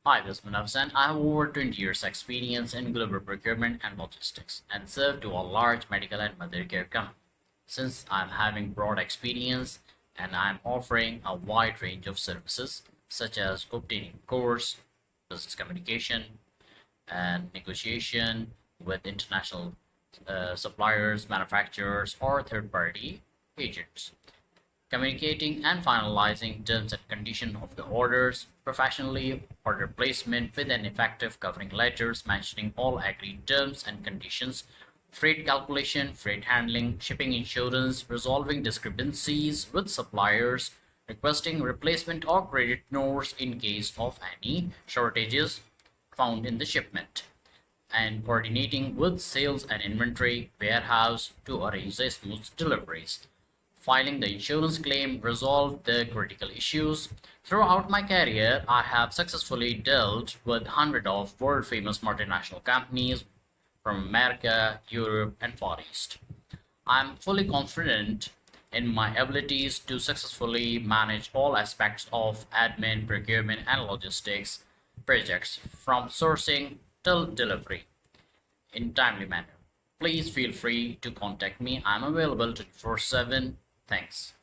Hi, this is Manav. I have over 20 years experience in global procurement and logistics and serve to a large medical and mother care company. Since I'm having broad experience and I'm offering a wide range of services such as obtaining course, business communication, and negotiation with international suppliers, manufacturers, or third-party agents, communicating and finalizing terms and conditions of the orders professionally, order placement with an effective covering letters mentioning all agreed terms and conditions, freight calculation, freight handling, shipping insurance, resolving discrepancies with suppliers, requesting replacement or credit notes in case of any shortages found in the shipment, and coordinating with sales and inventory warehouse to arrange the smooth deliveries, filing the insurance claim, resolve the critical issues. Throughout my career, I have successfully dealt with hundreds of world famous multinational companies from America, Europe, and Far East. I'm fully confident in my abilities to successfully manage all aspects of admin, procurement, and logistics projects from sourcing till delivery in timely manner. Please feel free to contact me. I'm available 24/7. Thanks.